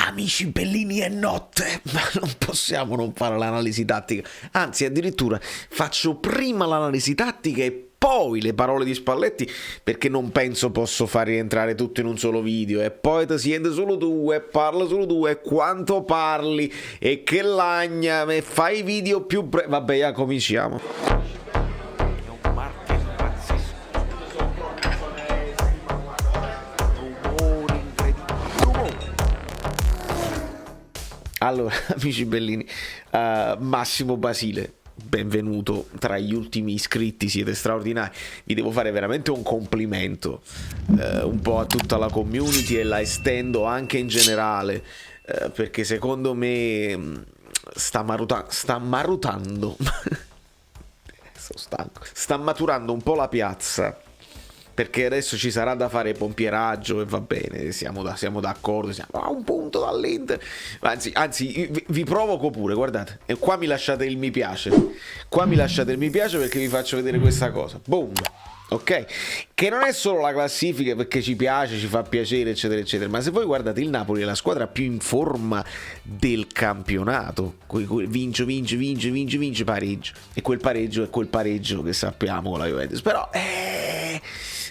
Amici bellini e notte, ma non possiamo non fare l'analisi tattica, anzi addirittura faccio prima l'analisi tattica e poi le parole di Spalletti, perché non penso posso far rientrare tutto in un solo video e poi ti siete solo tu e parla solo tu e quanto parli e che lagna e fai video più vabbè, ja, cominciamo. Allora, amici bellini, Massimo Basile, benvenuto tra gli ultimi iscritti, siete straordinari. Vi devo fare veramente un complimento, un po' a tutta la community e la estendo anche in generale, perché secondo me sta marutando, sto stanco, sta maturando un po' la piazza. Perché adesso ci sarà da fare pompieraggio e va bene, siamo d'accordo, siamo a un punto dall'Inter. Anzi vi provoco pure, guardate, e qua mi lasciate il mi piace. Qua mi lasciate il mi piace perché vi faccio vedere questa cosa. Boom! Ok? Che non è solo la classifica perché ci piace, ci fa piacere, eccetera, eccetera, ma se voi guardate il Napoli è la squadra più in forma del campionato. Vince, pareggio. E quel pareggio è quel pareggio che sappiamo con la Juventus. Però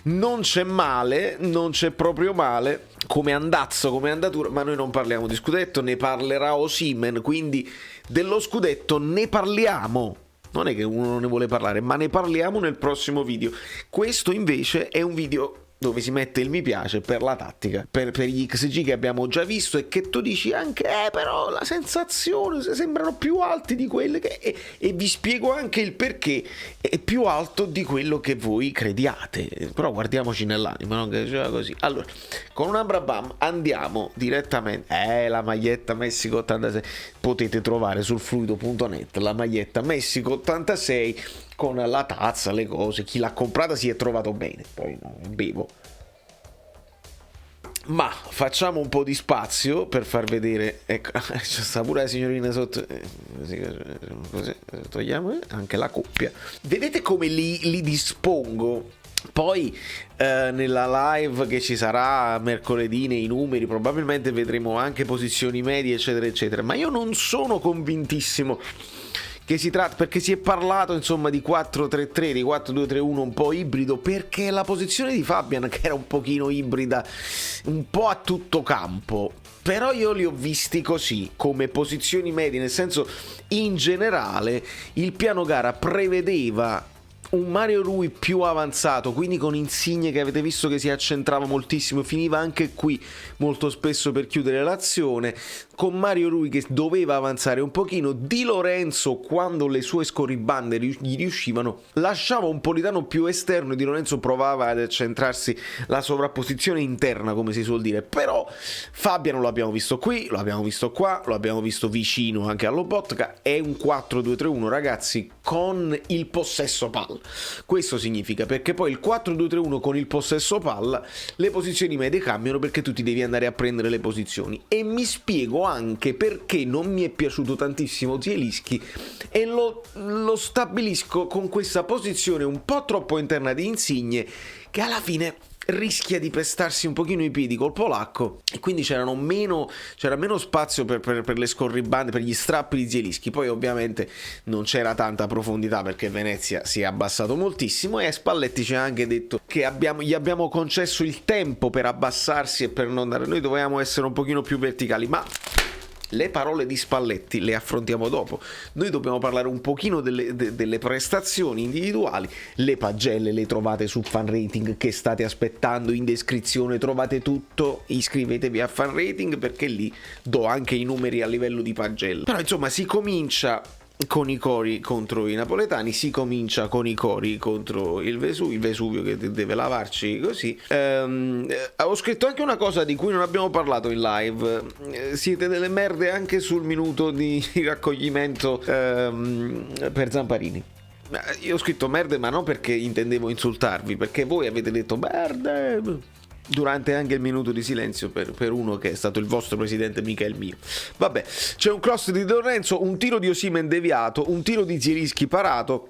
non c'è male, non c'è proprio male come andazzo, come andatura, ma noi non parliamo di scudetto, ne parlerà Osimhen, quindi dello scudetto ne parliamo. Non è che uno non ne vuole parlare, ma ne parliamo nel prossimo video. Questo invece è un video dove si mette il mi piace per la tattica, per gli XG che abbiamo già visto e che tu dici anche però la sensazione sembrano più alti di quelle che e vi spiego anche il perché è più alto di quello che voi crediate, però guardiamoci nell'anima, non che sia così. Allora, con un Amrabat andiamo direttamente la maglietta Messico 86, potete trovare sul fluido.net la maglietta Messico 86 con la tazza, le cose, chi l'ha comprata si è trovato bene, poi no, bevo. Ma facciamo un po' di spazio per far vedere, ecco, c'è sta pure la signorina sotto, così, togliamo anche la coppia. Vedete come li dispongo? Poi nella live che ci sarà mercoledì nei numeri probabilmente vedremo anche posizioni medie eccetera eccetera, ma io non sono convintissimo che si tratta, perché si è parlato insomma di 4-3-3, di 4-2-3-1 un po' ibrido, perché la posizione di Fabian che era un pochino ibrida, un po' a tutto campo, però io li ho visti così come posizioni medie, nel senso in generale il piano gara prevedeva un Mario Rui più avanzato, quindi con Insigne che avete visto che si accentrava moltissimo, finiva anche qui molto spesso per chiudere l'azione, con Mario Rui che doveva avanzare un pochino, Di Lorenzo quando le sue scorribande gli riuscivano lasciava un Politano più esterno e Di Lorenzo provava ad accentrarsi la sovrapposizione interna come si suol dire, però Fabiano lo abbiamo visto qui, lo abbiamo visto qua, lo abbiamo visto vicino anche a Lobotka, è un 4-2-3-1 ragazzi con il possesso palla. Questo significa perché poi il 4-2-3-1 con il possesso palla le posizioni medie cambiano perché tu ti devi andare a prendere le posizioni, e mi spiego anche perché non mi è piaciuto tantissimo Zielinski e lo stabilisco con questa posizione un po' troppo interna di Insigne che alla fine rischia di pestarsi un pochino i piedi col polacco e quindi c'era meno spazio per le scorribande, per gli strappi di Zielinski. Poi ovviamente non c'era tanta profondità perché Venezia si è abbassato moltissimo e Spalletti ci ha anche detto che gli abbiamo concesso il tempo per abbassarsi e per non dare, noi dovevamo essere un pochino più verticali, ma le parole di Spalletti le affrontiamo dopo. Noi dobbiamo parlare un pochino delle prestazioni individuali. Le pagelle le trovate su Fan Rating che state aspettando, in descrizione trovate tutto, iscrivetevi a Fan Rating perché lì do anche i numeri a livello di pagelle. Però insomma si comincia con i cori contro i napoletani, si comincia con i cori contro il Vesuvio che deve lavarci così. Ho scritto anche una cosa di cui non abbiamo parlato in live, siete delle merde anche sul minuto di raccoglimento per Zamparini. Io ho scritto merde ma non perché intendevo insultarvi, perché voi avete detto merde durante anche il minuto di silenzio per uno che è stato il vostro presidente mica il mio. Vabbè, c'è un cross di Di Lorenzo, un tiro di Osimhen deviato, un tiro di Zielinski parato,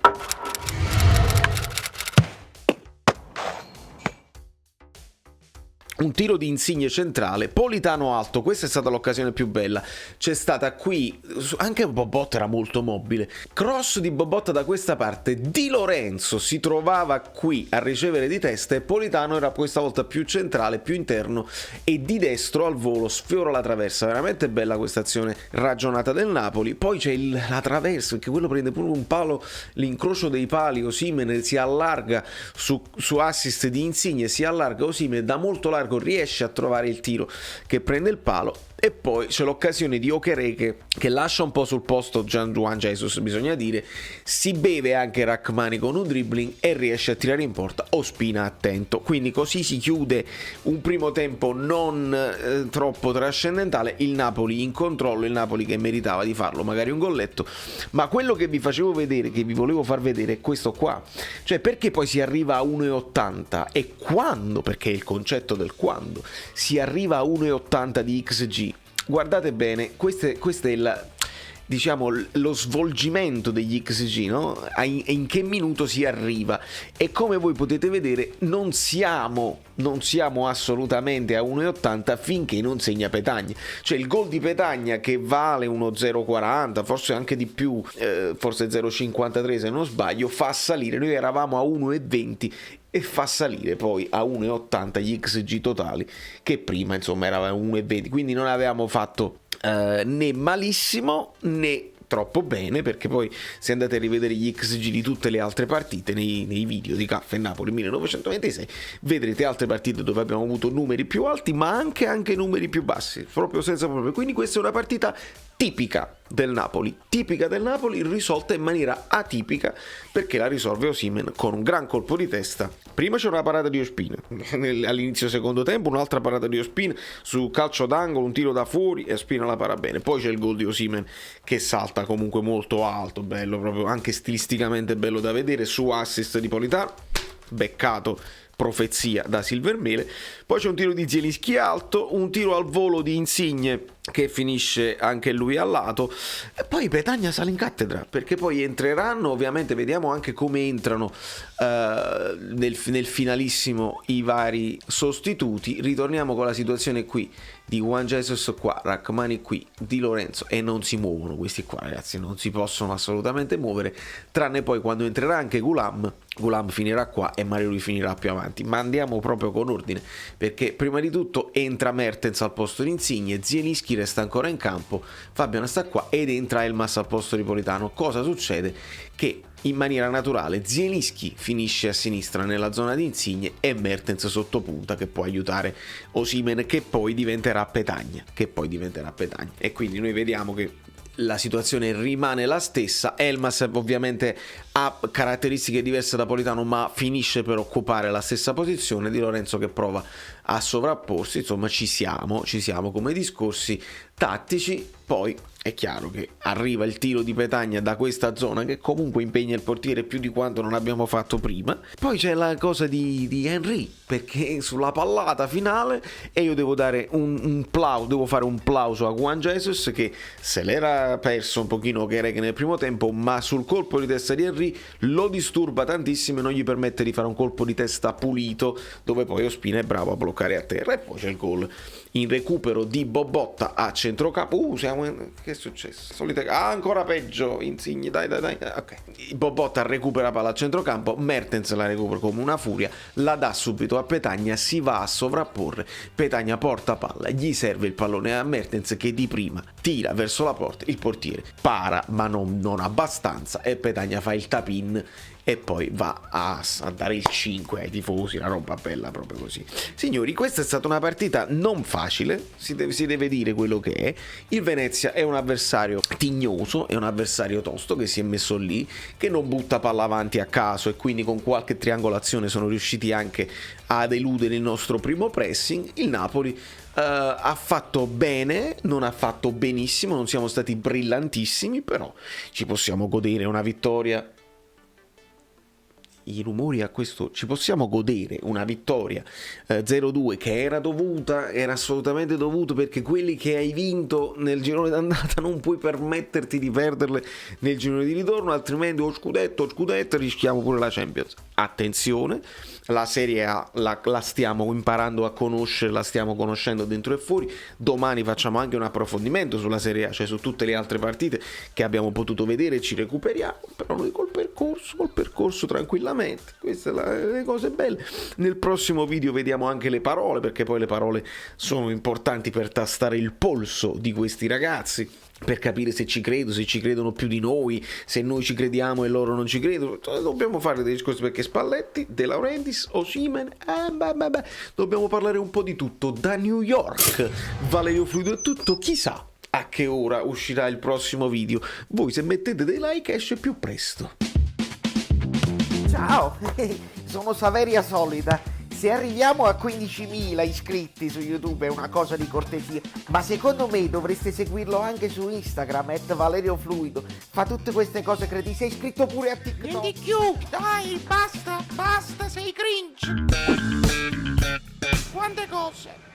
un tiro di Insigne centrale, Politano alto, questa è stata l'occasione più bella, c'è stata qui, anche Bobotta era molto mobile, cross di Bobotta da questa parte, Di Lorenzo si trovava qui a ricevere di testa e Politano era questa volta più centrale, più interno e di destro al volo sfiora la traversa, veramente bella questa azione ragionata del Napoli. Poi c'è la traversa, perché quello prende pure un palo, l'incrocio dei pali, Osimhen si allarga su assist di Insigne, si allarga Osimhen da molto largo, riesce a trovare il tiro che prende il palo. E poi c'è l'occasione di Okereke che lascia un po' sul posto Juan Jesus, bisogna dire, si beve anche Rachmani con un dribbling e riesce a tirare in porta, Ospina attento. Quindi così si chiude un primo tempo non troppo trascendentale, il Napoli in controllo, il Napoli che meritava di farlo, magari un golletto. Ma quello che vi facevo vedere, che vi volevo far vedere, è questo qua, cioè perché poi si arriva a 1,80 e quando, perché è il concetto del quando si arriva a 1,80 di XG. Guardate bene, questo è diciamo lo svolgimento degli XG, no? In che minuto si arriva, e come voi potete vedere non siamo assolutamente a 1,80 finché non segna Petagna. Cioè il gol di Petagna, che vale 1,040, forse anche di più, forse 0,53 se non sbaglio, fa salire, noi eravamo a 1,20 e fa salire poi a 1,80 gli XG totali, che prima insomma era 1,20, quindi non avevamo fatto né malissimo né troppo bene, perché poi se andate a rivedere gli XG di tutte le altre partite nei video di Caffè Napoli 1926 vedrete altre partite dove abbiamo avuto numeri più alti ma anche numeri più bassi, proprio senza problemi. Quindi questa è una partita tipica del Napoli, risolta in maniera atipica, perché la risolve Osimhen con un gran colpo di testa. Prima c'era una parata di Ospina all'inizio secondo tempo, un'altra parata di Ospina su calcio d'angolo, un tiro da fuori e Ospina la para bene. Poi c'è il gol di Osimhen che salta comunque molto alto, bello, proprio anche stilisticamente bello da vedere, su assist di Politano, beccato, profezia da Silvermele. Poi c'è un tiro di Zielinski alto, un tiro al volo di Insigne che finisce anche lui al lato, e poi Petagna sale in cattedra, perché poi entreranno, ovviamente vediamo anche come entrano nel finalissimo i vari sostituti. Ritorniamo con la situazione qui di Juan Jesus qua, Rachmani qui, Di Lorenzo, e non si muovono questi qua, ragazzi, non si possono assolutamente muovere, tranne poi quando entrerà anche Gulam finirà qua e Mario lui finirà più avanti. Ma andiamo proprio con ordine, perché prima di tutto entra Mertens al posto di Insigne, Zielinski resta ancora in campo, Fabian sta qua ed entra Elmas al posto di Politano. Cosa succede? Che in maniera naturale Zielinski finisce a sinistra nella zona di Insigne e Mertens sotto punta, che può aiutare Osimhen, che poi diventerà Petagna, e quindi noi vediamo che la situazione rimane la stessa. Elmas ovviamente ha caratteristiche diverse da Politano, ma finisce per occupare la stessa posizione. Di Lorenzo che prova a sovrapporsi, insomma ci siamo come discorsi tattici. Poi è chiaro che arriva il tiro di Petagna da questa zona che comunque impegna il portiere più di quanto non abbiamo fatto prima. Poi c'è la cosa di Henry, perché sulla pallata finale, e io devo dare devo fare un plauso a Juan Jesus, che se l'era perso un pochino Okereke nel primo tempo, ma sul colpo di testa di Henry lo disturba tantissimo e non gli permette di fare un colpo di testa pulito, dove poi Ospina è bravo a bloccare a terra. E poi c'è il gol in recupero di Bobotta a centrocampo. Che è successo? Ancora peggio Insigne, dai. Ok. Bobotta recupera palla a centrocampo, Mertens la recupera come una furia, la dà subito a Petagna, si va a sovrapporre, Petagna porta palla, gli serve il pallone a Mertens che di prima tira verso la porta, il portiere para ma non abbastanza e Petagna fa il tap-in e poi va a dare il 5 ai tifosi, una roba bella proprio così. Signori, questa è stata una partita non facile, si deve dire quello che è. Il Venezia è un avversario tignoso, è un avversario tosto che si è messo lì, che non butta palla avanti a caso, e quindi con qualche triangolazione sono riusciti anche ad eludere il nostro primo pressing. Il Napoli ha fatto bene, non ha fatto benissimo, non siamo stati brillantissimi, però ci possiamo godere una vittoria. I rumori a questo, ci possiamo godere una vittoria 0-2 che era assolutamente dovuta, perché quelli che hai vinto nel girone d'andata non puoi permetterti di perderle nel girone di ritorno, altrimenti o scudetto rischiamo pure la Champions. attenzione, la Serie A la stiamo imparando a conoscere, la stiamo conoscendo dentro e fuori. Domani facciamo anche un approfondimento sulla Serie A, cioè su tutte le altre partite che abbiamo potuto vedere, ci recuperiamo, però noi col percorso tranquillamente. Queste sono le cose belle. Nel prossimo video vediamo anche le parole, perché poi le parole sono importanti per tastare il polso di questi ragazzi, per capire se ci credono più di noi, se noi ci crediamo e loro non ci credono. Dobbiamo fare dei discorsi, perché Spalletti, De Laurentiis, Osimhen, dobbiamo parlare un po' di tutto. Da New York, Valerio Fluido è tutto, chissà a che ora uscirà il prossimo video. Voi se mettete dei like esce più presto. Ciao, sono Saveria Solida. Se arriviamo a 15.000 iscritti su YouTube è una cosa di cortesia, ma secondo me dovreste seguirlo anche su Instagram, @ValerioFluido. Fa tutte queste cose cretine. Sei iscritto pure a TikTok. Niente più, dai, basta, sei cringe. Quante cose.